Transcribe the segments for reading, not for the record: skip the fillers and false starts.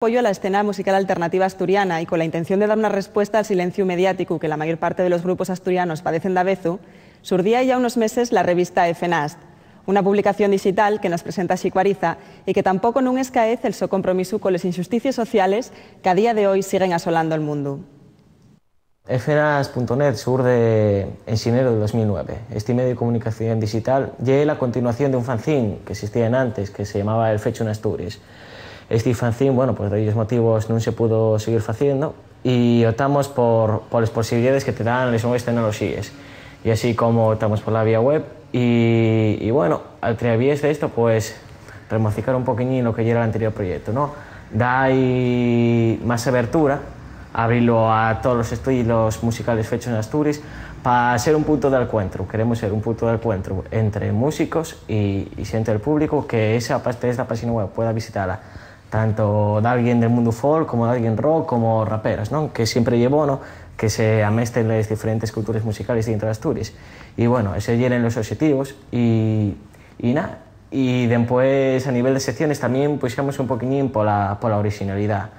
Apoyo a la escena musical alternativa asturiana y con la intención de dar una respuesta al silencio mediático que la mayor parte de los grupos asturianos padecen de avezu, surdía ya unos meses la revista EFENAST, una publicación digital que nos presenta Xicuariza y que tampoco non escaece el so compromiso con las injusticias sociales que a día de hoy siguen asolando el mundo. EFENAST.net surde en xenero de 2009. Este medio de comunicación digital é la continuación de un fanzine que existía antes, que se llamaba El Fecho en Asturias. Este fanzine, bueno, pues de ellos motivos non se pudo seguir facendo e optamos por las posibilidades que te dan las nuevas tecnologías. Y así como optamos por la vía web y bueno, a través de esto, pues, remocicar un poquillín lo que ya era el anterior proyecto, ¿no? Da ahí más abertura, abrirlo a todos los estilos musicales fechos en Asturias para ser un punto de encuentro. Queremos ser un punto de encuentro entre músicos y xente del público que esa página web pueda visitarla tanto de alguien del mundo folk como de alguien rock como raperas, ¿no? Que siempre llevo, ¿no? Que se amesten las diferentes culturas musicales dentro de Asturias. Y bueno, ese llenen los objetivos y nada. Y después a nivel de secciones también buscamos un poquillín por la originalidad.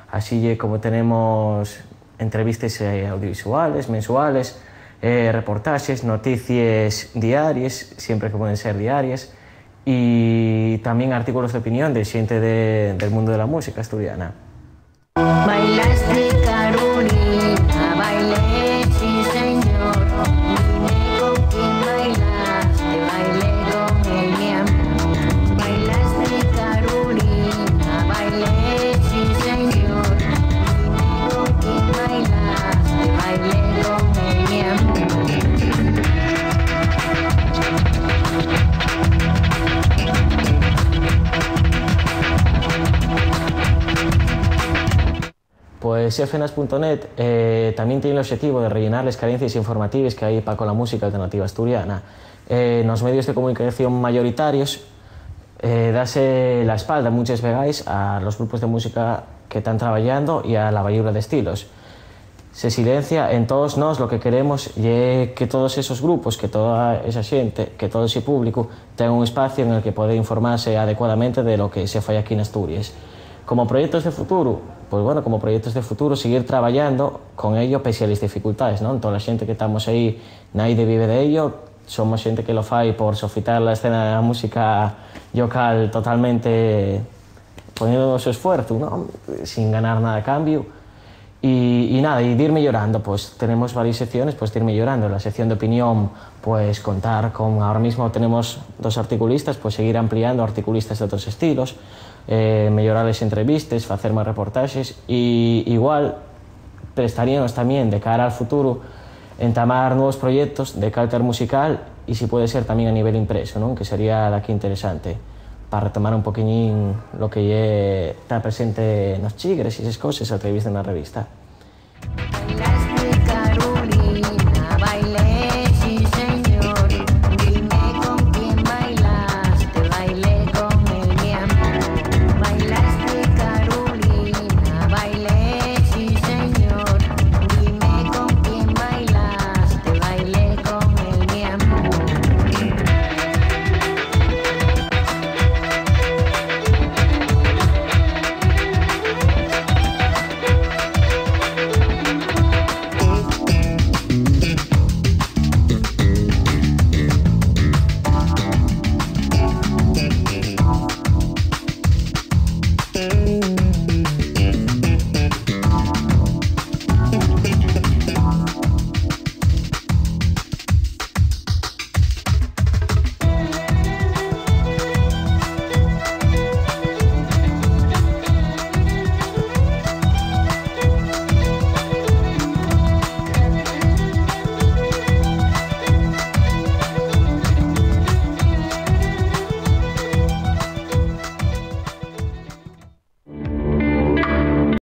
Así como tenemos entrevistas audiovisuales, mensuales, reportajes, noticias diarias, siempre que pueden ser diarias, y también artículos de opinión de gente del mundo de la música asturiana. Bailaste Carolina, bailé, sí señor, dime con quién bailaste, bailé con el mi amor. Bailaste Carolina, bailé, sí señor, dime con quién bailaste, bailé con el mi amor. Pues EFENAST.net también tiene el objetivo de rellenar las carencias informativas que hay con la música alternativa asturiana. Los medios de comunicación mayoritarios dase la espalda muchas veces a los grupos de música que están trabajando y a la variedad de estilos. Se silencia en todos nos lo que queremos y que todos esos grupos, que toda esa gente, que todo ese público tenga un espacio en el que pueda informarse adecuadamente de lo que se falla aquí en Asturias. Como proyectos de futuro, pues bueno, como proyectos de futuro, seguir trabajando con ello pese a las dificultades, ¿no? Toda la gente que estamos ahí, nadie vive de ello, somos gente que lo fai por sofitar la escena de la música local totalmente poniendo su esfuerzo, ¿no? Sin ganar nada a cambio. Y nada, y de ir mejorando, pues tenemos varias secciones, pues de ir mejorando. La sección de opinión, pues contar con, ahora mismo tenemos 2 articulistas, pues seguir ampliando articulistas de otros estilos, mejorar las entrevistas, hacer más reportajes y igual prestaríamos también de cara al futuro entamar nuevos proyectos de carácter musical y si puede ser también a nivel impreso, ¿no? Que sería de aquí interesante para retomar un poquillín lo que está presente en los chigres y esas cosas a través de una revista.